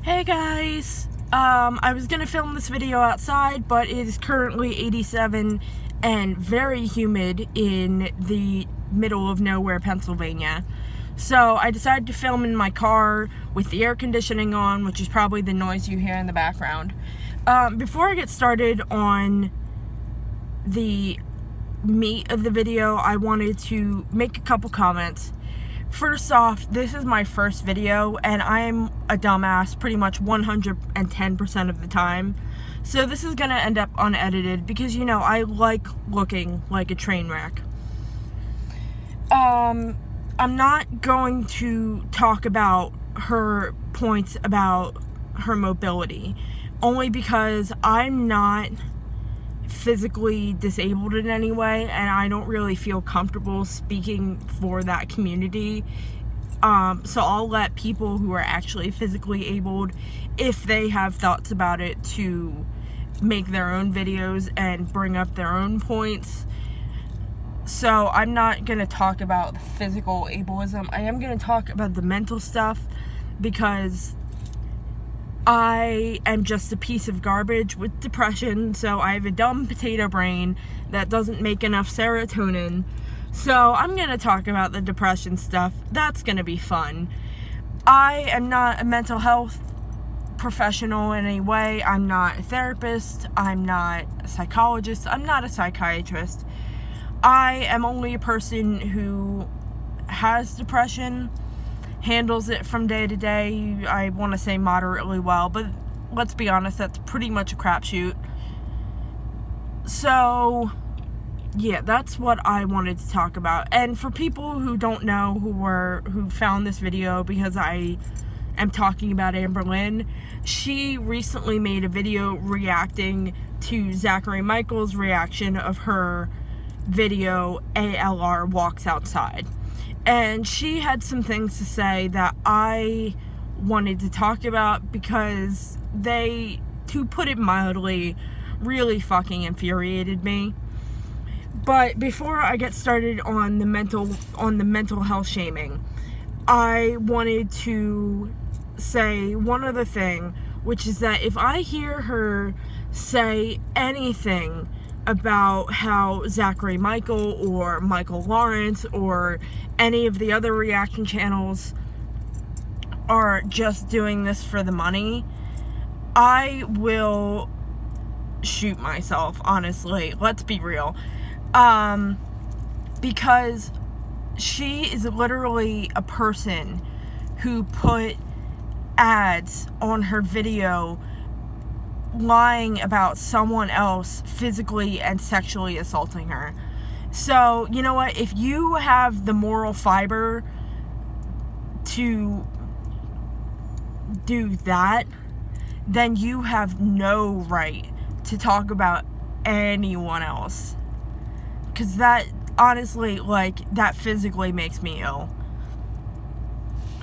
Hey guys! I was gonna film this video outside, but it is currently 87 and very humid in the middle of nowhere, Pennsylvania. So I decided to film in my car with the air conditioning on, which is probably the noise you hear in the background. Before I get started on the meat of the video, I wanted to make a couple comments. First off, this is my first video, and I'm a dumbass pretty much 110% of the time. So this is gonna end up unedited because, you know, I like looking like a train wreck. I'm not going to talk about her points about her mobility, only because I'm not physically disabled in any way, and I don't really feel comfortable speaking for that community. So I'll let people who are actually physically abled, if they have thoughts about it, to make their own videos and bring up their own points. So I'm not going to talk about physical ableism. I am going to talk about the mental stuff, because I am just a piece of garbage with depression, so I have a dumb potato brain that doesn't make enough serotonin. So I'm going to talk about the depression stuff. That's going to be fun. I am not a mental health professional in any way. I'm not a therapist. I'm not a psychologist. I'm not a psychiatrist. I am only a person who has depression, handles it from day to day. I want to say moderately well, but let's be honest, that's pretty much a crapshoot. So yeah, that's what I wanted to talk about. And for people who don't know, who found this video because I am talking about Amberlynn, she recently made a video reacting to Zachary Michael's reaction of her video ALR Walks Outside. And she had some things to say that I wanted to talk about because they, to put it mildly, really fucking infuriated me. But before I get started on the mental health shaming, I wanted to say one other thing, which is that if I hear her say anything about how Zachary Michael or Michael Lawrence or any of the other reaction channels are just doing this for the money, I will shoot myself, honestly. Let's be real. Because she is literally a person who put ads on her video lying about someone else physically and sexually assaulting her. So, you know what? If you have the moral fiber to do that, then you have no right to talk about anyone else. Because that, honestly, that physically makes me ill.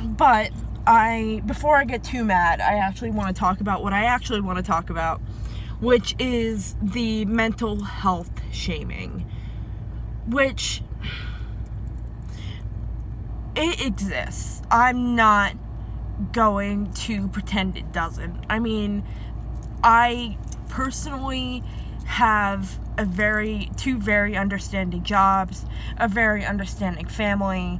But before I get too mad, I actually want to talk about what I actually want to talk about, which is the mental health shaming, which it exists. I'm not going to pretend it doesn't. I mean, I personally have two very understanding jobs, a very understanding family,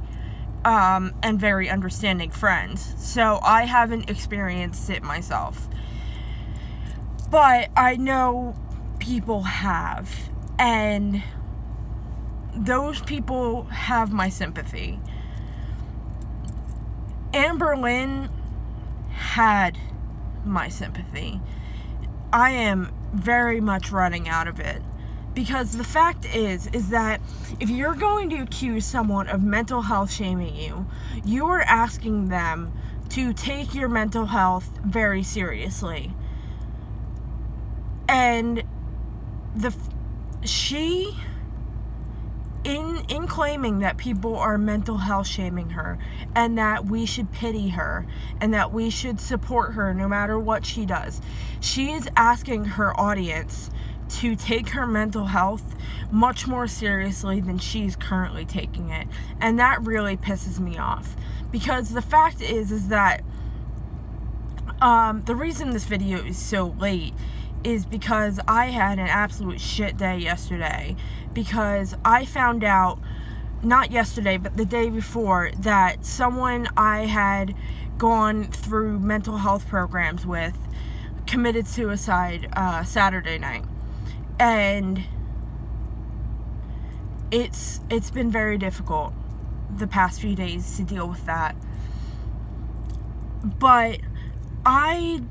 and very understanding friends. So I haven't experienced it myself. But I know people have, and those people have my sympathy. Amberlynn had my sympathy. I am very much running out of it. Because the fact is that if you're going to accuse someone of mental health shaming you, you are asking them to take your mental health very seriously. And in claiming that people are mental health shaming her, and that we should pity her, and that we should support her no matter what she does, she is asking her audience to take her mental health much more seriously than she's currently taking it. And that really pisses me off, because the fact is that The reason this video is so late is because I had an absolute shit day yesterday, because I found out, not yesterday, but the day before, that someone I had gone through mental health programs with committed suicide Saturday night. And it's been very difficult the past few days to deal with that. But I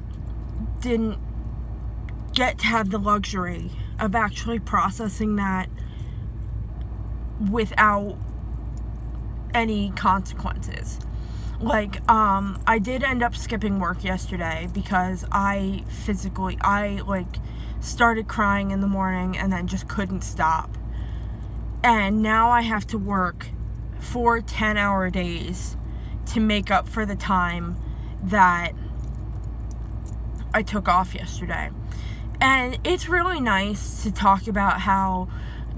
didn't get to have the luxury of actually processing that without any consequences. Like, I did end up skipping work yesterday because I started crying in the morning and then just couldn't stop. And now I have to work 4 10-hour days to make up for the time that I took off yesterday. And it's really nice to talk about how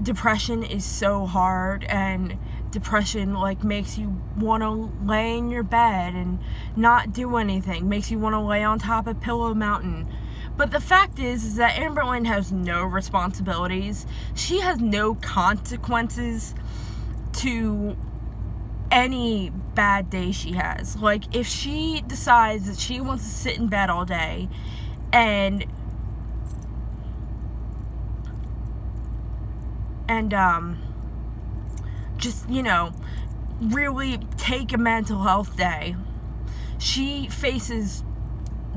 depression is so hard, and depression makes you want to lay in your bed and not do anything, makes you want to lay on top of Pillow Mountain. But the fact is that Amberlynn has no responsibilities. She has no consequences to any bad day she has. Like, if she decides that she wants to sit in bed all day and just, really take a mental health day, she faces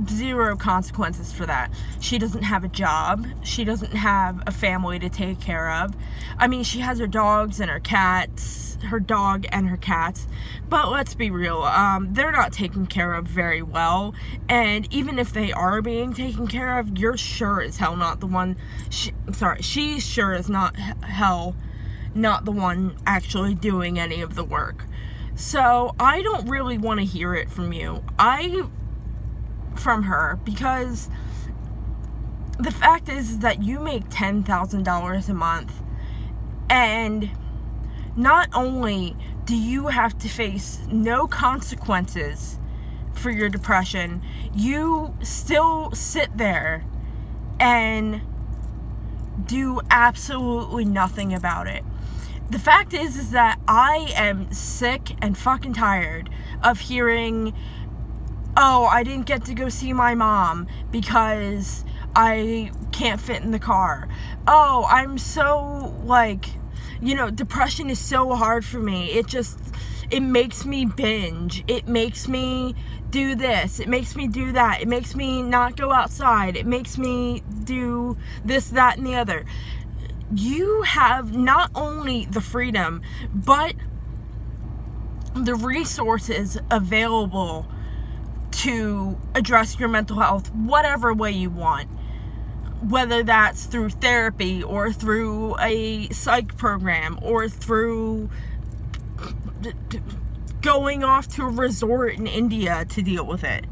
zero consequences for that. She doesn't have a job. She doesn't have a family to take care of. I mean, she has her dogs and her cats, her dog and her cats, but let's be real, they're not taken care of very well. And even if they are being taken care of, you're sure as hell not the one, she's sure as hell not the one actually doing any of the work. So I don't really want to hear it from her, because the fact is that you make $10,000 a month, and not only do you have to face no consequences for your depression, you still sit there and do absolutely nothing about it. The fact is that I am sick and fucking tired of hearing, oh, I didn't get to go see my mom because I can't fit in the car. Oh, I'm so, depression is so hard for me. It makes me binge. It makes me do this. It makes me do that. It makes me not go outside. It makes me do this, that, and the other. You have not only the freedom, but the resources available to address your mental health whatever way you want, whether that's through therapy or through a psych program or through going off to a resort in India to deal with it.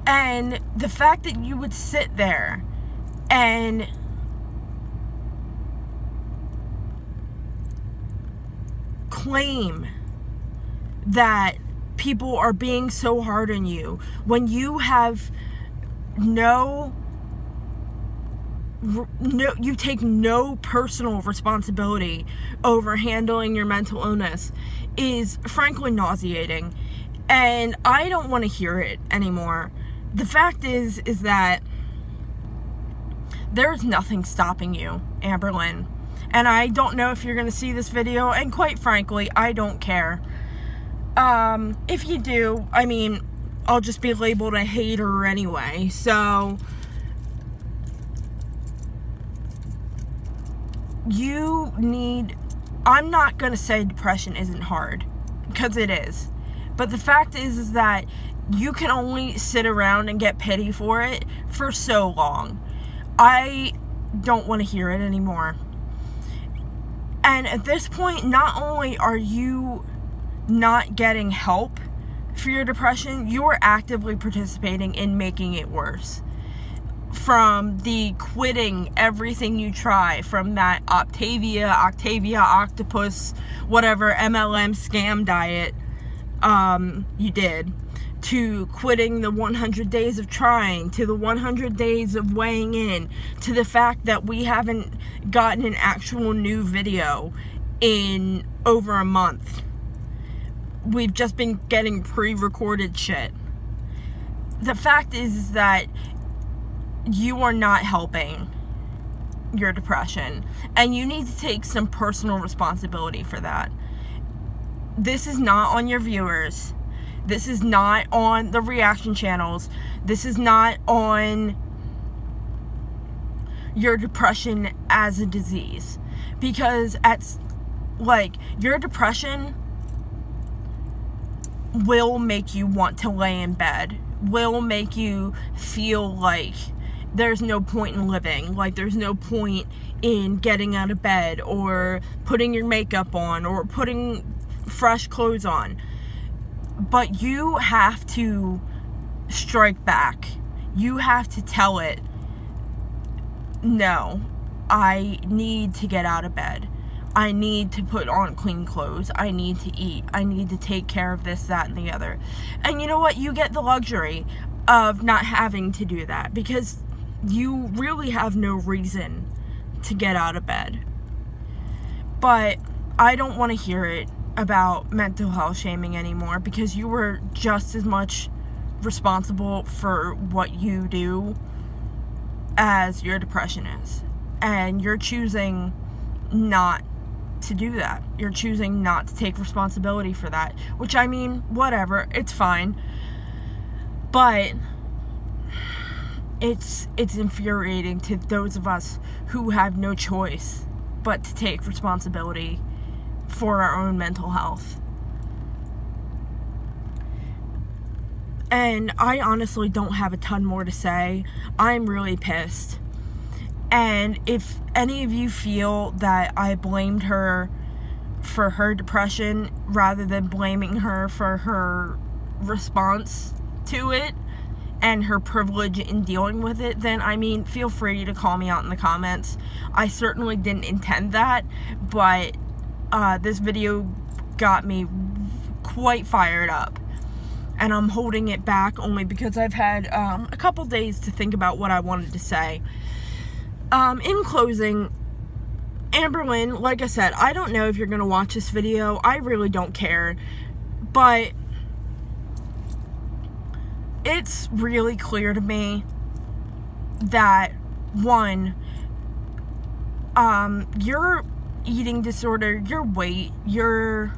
And the fact that you would sit there and claim that people are being so hard on you when you have you take no personal responsibility over handling your mental illness is frankly nauseating, and I don't want to hear it anymore. The fact is that there's nothing stopping you, Amberlynn. And I don't know if you're going to see this video, and quite frankly, I don't care. If you do, I'll just be labeled a hater anyway. So, I'm not going to say depression isn't hard, because it is. But the fact is that you can only sit around and get pity for it for so long. I don't want to hear it anymore. And at this point, not only are you not getting help for your depression, you are actively participating in making it worse. From the quitting everything you try, from that Octavia, Octopus, whatever MLM scam diet you did, to quitting the 100 days of trying, to the 100 days of weighing in, to the fact that we haven't gotten an actual new video in over a month. We've just been getting pre-recorded shit. The fact is that you are not helping your depression, and you need to take some personal responsibility for that. This is not on your viewers. This is not on the reaction channels. This is not on your depression as a disease. Because your depression will make you want to lay in bed, will make you feel like there's no point in living, like there's no point in getting out of bed or putting your makeup on or putting fresh clothes on. But you have to strike back. You have to tell it, no, I need to get out of bed. I need to put on clean clothes. I need to eat. I need to take care of this, that, and the other. And you know what? You get the luxury of not having to do that because you really have no reason to get out of bed. But I don't want to hear it about mental health shaming anymore, because you were just as much responsible for what you do as your depression is. And you're choosing not to do that. You're choosing not to take responsibility for that, which, I mean, whatever, it's fine. But it's infuriating to those of us who have no choice but to take responsibility for our own mental health. And I honestly don't have a ton more to say. I'm really pissed. And if any of you feel that I blamed her for her depression rather than blaming her for her response to it and her privilege in dealing with it, then, I mean, feel free to call me out in the comments. I certainly didn't intend that, but this video got me quite fired up. And I'm holding it back only because I've had a couple days to think about what I wanted to say. In closing, Amberlynn, like I said, I don't know if you're going to watch this video. I really don't care. But it's really clear to me that, one, your eating disorder, your weight, your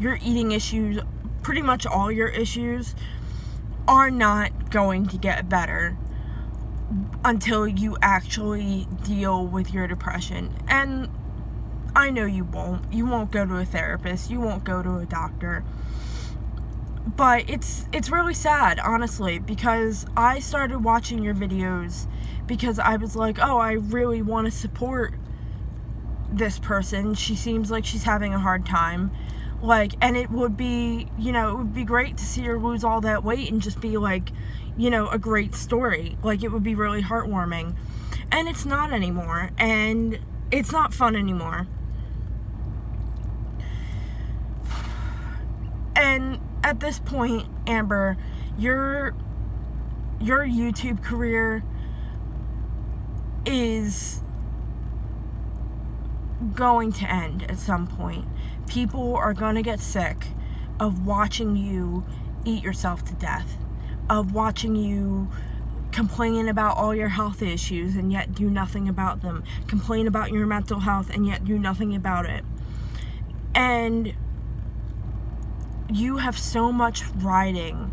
eating issues, pretty much all your issues are not going to get better until you actually deal with your depression. And I know you won't. You won't go to a therapist. You won't go to a doctor. But it's really sad, honestly, because I started watching your videos because I was like, oh, I really want to support this person. She seems like she's having a hard time. And it would be, it would be great to see her lose all that weight and just be like, a great story. It would be really heartwarming. And it's not anymore. And it's not fun anymore. And at this point, Amber, your YouTube career is going to end at some point. People are going to get sick of watching you eat yourself to death, of watching you complain about all your health issues and yet do nothing about them, complain about your mental health and yet do nothing about it. And you have so much riding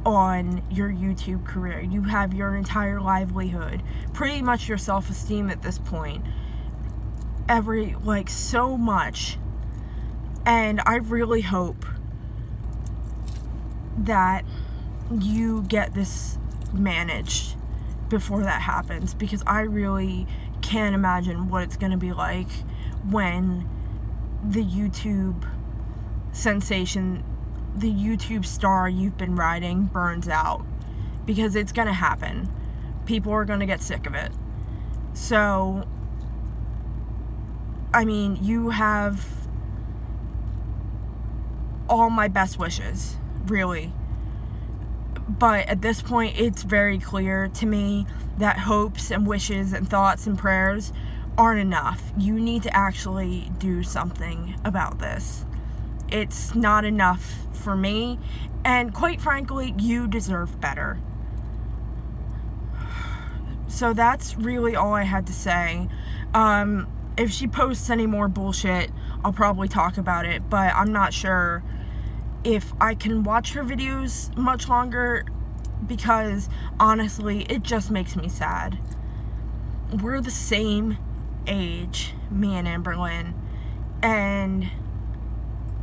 on your YouTube career. You have your entire livelihood, pretty much your self-esteem at this point. So much. And I really hope that you get this managed before that happens, because I really can't imagine what it's going to be like when the YouTube sensation, the YouTube star you've been riding burns out, because it's going to happen. People are going to get sick of it. So, I mean, you have all my best wishes, really. But at this point, it's very clear to me that hopes and wishes and thoughts and prayers aren't enough. You need to actually do something about this. It's not enough for me, and quite frankly, you deserve better. So that's really all I had to say. If she posts any more bullshit, I'll probably talk about it, but I'm not sure if I can watch her videos much longer, because honestly, it just makes me sad. We're the same age, me and Amberlynn, and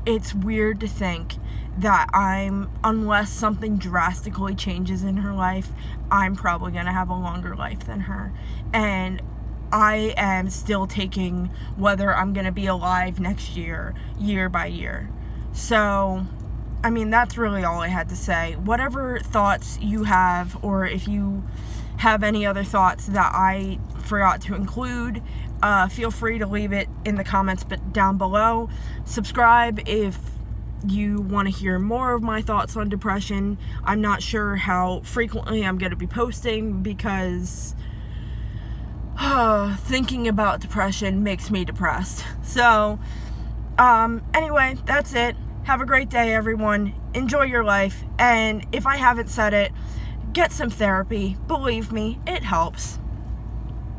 it's weird to think that unless something drastically changes in her life, I'm probably gonna have a longer life than her. And I am still taking whether I'm gonna be alive next year, year by year. So, I mean, that's really all I had to say. Whatever thoughts you have, or if you have any other thoughts that I forgot to include, feel free to leave it in the comments down below. Subscribe if you want to hear more of my thoughts on depression. I'm not sure how frequently I'm going to be posting, because thinking about depression makes me depressed. So, anyway, that's it. Have a great day, everyone. Enjoy your life. And if I haven't said it, get some therapy. Believe me, it helps.